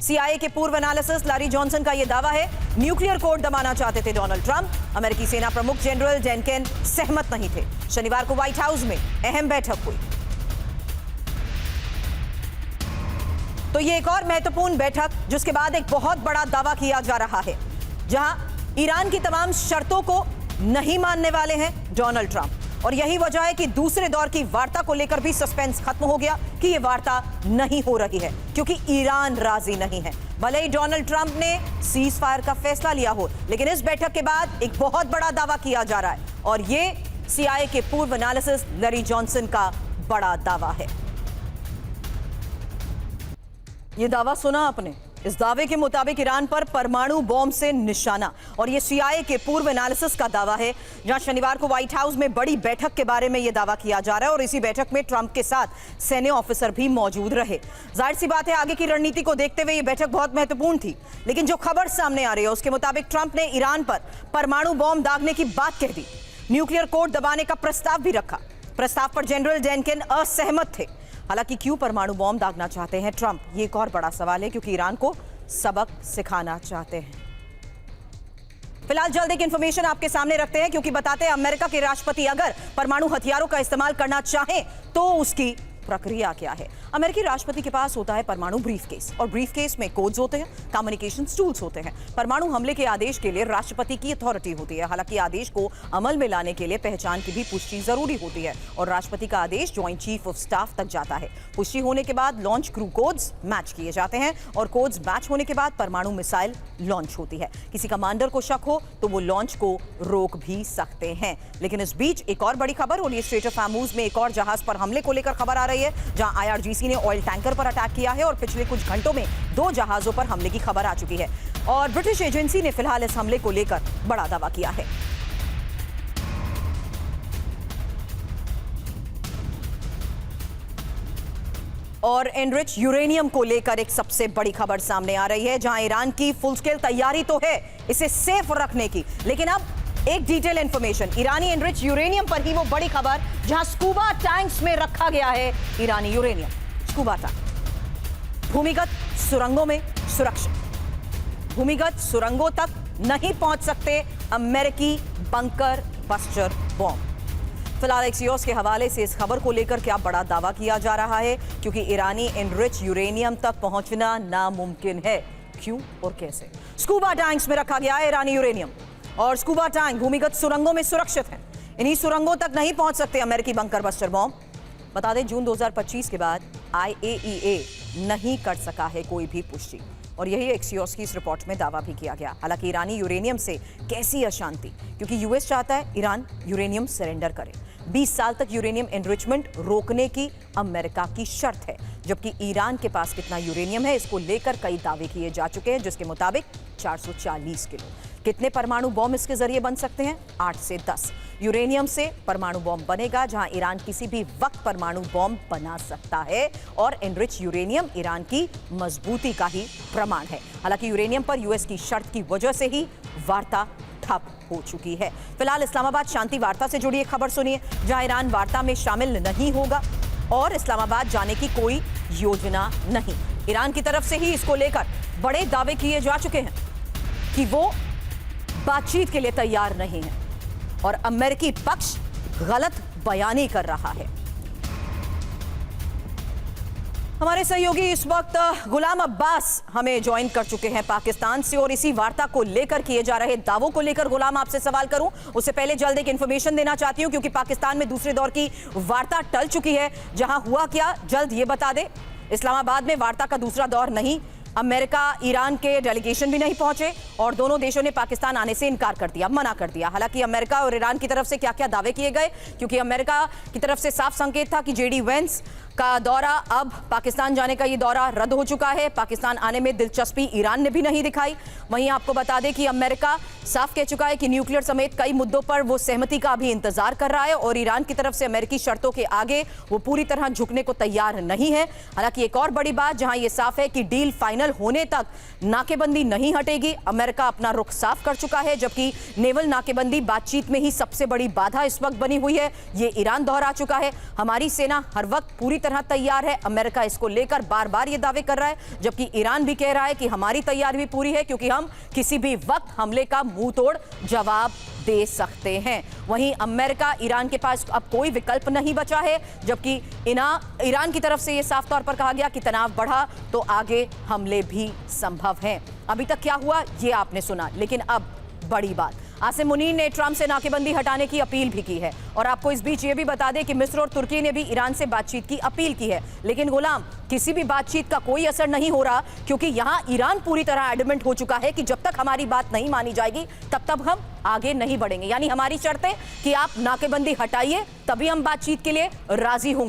CIA के पूर्व analyst Larry Johnson का यह दावा है, न्यूक्लियर कोड दबाना चाहते थे डोनाल्ड ट्रंप। अमेरिकी सेना प्रमुख जनरल जेनकिन सहमत नहीं थे। शनिवार को व्हाइट हाउस में अहम बैठक हुई। तो ये एक और महत्वपूर्ण बैठक जिसके बाद एक बहुत बड़ा दावा किया जा रहा है, जहां ईरान की तमाम शर्तों को नहीं मानने वाले हैं डोनाल्ड ट्रंप। और यही वजह है कि दूसरे दौर की वार्ता को लेकर भी सस्पेंस खत्म हो गया कि यह वार्ता नहीं हो रही है, क्योंकि ईरान राजी नहीं है। भले ही डोनाल्ड ट्रंप ने सीज फायर का फैसला लिया हो, लेकिन इस बैठक के बाद एक बहुत बड़ा दावा किया जा रहा है, और यह सीआईए के पूर्व एनालिसिस्ट लैरी जॉनसन का बड़ा दावा है। ये दावा सुना आपने? इस दावे के मुताबिक ईरान पर परमाणु बॉम्ब से निशाना, और ये सीआईए के पूर्व एनालिसिस का दावा है, जहां शनिवार को व्हाइट हाउस में बड़ी बैठक के बारे में यह दावा किया जा रहा है। और इसी बैठक में ट्रंप के साथ सैन्य ऑफिसर भी मौजूद रहे। जाहिर सी बात है, आगे की रणनीति को देखते हुए यह बैठक बहुत महत्वपूर्ण थी। लेकिन जो खबर सामने आ रही है उसके मुताबिक ट्रंप ने ईरान पर परमाणु बॉम्ब दागने की बात कह दी, न्यूक्लियर कोड दबाने का प्रस्ताव भी रखा। प्रस्ताव पर जनरल जेनकिन असहमत थे। हालांकि क्यों परमाणु बॉम्ब दागना चाहते हैं ट्रंप, ये एक और बड़ा सवाल है, क्योंकि ईरान को सबक सिखाना चाहते हैं। फिलहाल जल्द एक इंफॉर्मेशन आपके सामने रखते हैं, क्योंकि बताते हैं अमेरिका के राष्ट्रपति अगर परमाणु हथियारों का इस्तेमाल करना चाहें तो उसकी प्रक्रिया क्या है। अमेरिकी राष्ट्रपति के पास होता है परमाणु ब्रीफकेस, और ब्रीफकेस में कोड्स होते हैं, कम्युनिकेशन टूल्स होते हैं। परमाणु हमले के आदेश के लिए राष्ट्रपति की अथॉरिटी होती है। हालांकि आदेश को अमल में लाने के लिए पहचान की भी पुष्टि जरूरी होती है, और राष्ट्रपति का आदेश ज्वाइंट चीफ ऑफ स्टाफ तक जाता है। पुष्टि होने के बाद लॉन्च क्रू कोड्स मैच किए जाते हैं, और कोड्स मैच होने के बाद परमाणु मिसाइल लॉन्च होती है। किसी कमांडर को शक हो तो वो लॉन्च को रोक भी सकते हैं। लेकिन इस बीच एक और बड़ी खबर, और ये स्ट्रेट ऑफ हॉर्मुज में एक और जहाज पर हमले को लेकर खबर आ रही है, जहां आईआरजीसी ने ऑयल टैंकर पर अटैक किया है, और पिछले कुछ घंटों में 2 जहाजों पर हमले की खबर आ चुकी है। और ब्रिटिश एजेंसी ने फिलहाल इस हमले को लेकर बड़ा दावा किया है। और एनरिच यूरेनियम को लेकर एक सबसे बड़ी खबर सामने आ रही है, जहां ईरान की फुल स्केल तैयारी तो है इसे सेफ रखने की, लेकिन अब एक डिटेल इंफॉर्मेशन, ईरानी एनरिच यूरेनियम पर ही वो बड़ी खबर, जहां स्कूबा टैंक्स में रखा गया है ईरानी यूरेनियम। स्कूबा टैंक भूमिगत सुरंगों में सुरक्षित, भूमिगत सुरंगों तक नहीं पहुंच सकते अमेरिकी बंकर बस्टर बॉम्ब। फिलहाल एक्सियोस के हवाले से इस खबर को लेकर क्या बड़ा दावा किया जा रहा है, क्योंकि ईरानी एनरिच यूरेनियम तक पहुंचना नामुमकिन है। क्यों और कैसे? स्कूबा टैंक्स में रखा गया है ईरानी यूरेनियम, और स्कूबा टैंक भूमिगत सुरंगों में सुरक्षित हैं। इन्हीं सुरंगों तक नहीं पहुंच सकते अमेरिकी बंकर बस्टर बॉम्ब। बता दें, जून 2025 के बाद IAEA नहीं कर सका है कोई भी पुष्टि, और यही एक्सियोस की इस रिपोर्ट में दावा भी किया गया। हालांकि ईरानी यूरेनियम से कैसी अशांति, क्योंकि यूएस चाहता है ईरान यूरेनियम सरेंडर करे। 20 साल तक यूरेनियम एनरिचमेंट रोकने की अमेरिका की शर्त है, जबकि ईरान के पास कितना यूरेनियम है इसको लेकर कई दावे किए जा चुके हैं, जिसके मुताबिक 440 किलो। कितने परमाणु बॉम्ब इसके जरिए बन सकते हैं? 8 से 10 यूरेनियम से परमाणु बॉम्ब बनेगा, जहां ईरान किसी भी वक्त परमाणु बॉम्ब बना सकता है, और एनरिच यूरेनियम ईरान की मजबूती का ही प्रमाण है। हालांकि यूरेनियम पर यूएस की शर्त की वजह से ही वार्ता ठप हो चुकी है। फिलहाल इस्लामाबाद शांति वार्ता से जुड़ी एक खबर सुनिए, जहां ईरान वार्ता में शामिल नहीं होगा और इस्लामाबाद जाने की कोई योजना नहीं। ईरान की तरफ से ही इसको लेकर बड़े दावे किए जा चुके हैं कि वो बातचीत के लिए तैयार नहीं है, और अमेरिकी पक्ष गलत बयानी कर रहा है। हमारे सहयोगी इस वक्त गुलाम अब्बास हमें ज्वाइन कर चुके हैं पाकिस्तान से, और इसी वार्ता को लेकर किए जा रहे दावों को लेकर गुलाम आपसे सवाल करूं, उससे पहले जल्द एक इंफॉर्मेशन देना चाहती हूं, क्योंकि पाकिस्तान में दूसरे दौर की वार्ता टल चुकी है। जहां हुआ क्या, जल्द ये बता दे। इस्लामाबाद में वार्ता का दूसरा दौर नहीं, अमेरिका ईरान के डेलीगेशन भी नहीं पहुंचे, और दोनों देशों ने पाकिस्तान आने से इनकार कर दिया, मना कर दिया। हालांकि अमेरिका और ईरान की तरफ से क्या क्या दावे किए गए, क्योंकि अमेरिका की तरफ से साफ संकेत था कि जेडी वेंस का दौरा, अब पाकिस्तान जाने का ये दौरा रद्द हो चुका है। पाकिस्तान आने में दिलचस्पी ईरान ने भी नहीं दिखाई। वहीं आपको बता दें कि अमेरिका साफ कह चुका है कि न्यूक्लियर समेत कई मुद्दों पर वो सहमति का अभी इंतजार कर रहा है, और ईरान की तरफ से अमेरिकी शर्तों के आगे वो पूरी तरह झुकने को तैयार नहीं है। हालांकि एक और बड़ी बात, जहां ये साफ है कि डील फाइनल होने तक नाकेबंदी नहीं हटेगी। अमेरिका अपना रुख साफ कर चुका है, जबकि नेवल नाकेबंदी बातचीत में ही सबसे बड़ी बाधा इस वक्त बनी हुई है, ये ईरान दोहरा चुका है। हमारी सेना हर वक्त पूरी तरह तरह तैयार है। अमेरिका इसको लेकर बार बार ये दावे कर रहा है, जबकि ईरान भी कह रहा है कि हमारी तैयारी भी पूरी है, क्योंकि हम किसी भी वक्त हमले का मुंह तोड़ जवाब दे सकते हैं। वहीं अमेरिका, ईरान के पास अब कोई विकल्प नहीं बचा है, जबकि ईरान की तरफ से यह साफ तौर पर कहा गया कि तनाव बढ़ा तो आगे हमले भी संभव हैं। अभी तक क्या हुआ ये आपने सुना, लेकिन अब बड़ी बात, आसिम मुनीर ने ट्रंप से नाकेबंदी हटाने की अपील भी की है। और आपको इस बीच ये भी बता दें कि मिस्र और तुर्की ने भी ईरान से बातचीत की अपील की है। लेकिन गुलाम, किसी भी बातचीत का कोई असर नहीं हो रहा, क्योंकि यहां ईरान पूरी तरह एडमेंट हो चुका है कि जब तक हमारी बात नहीं मानी जाएगी तब तक हम आगे नहीं बढ़ेंगे। यानी हमारी शर्त है कि आप नाकेबंदी हटाइए, तभी हम बातचीत के लिए राजी होंगे।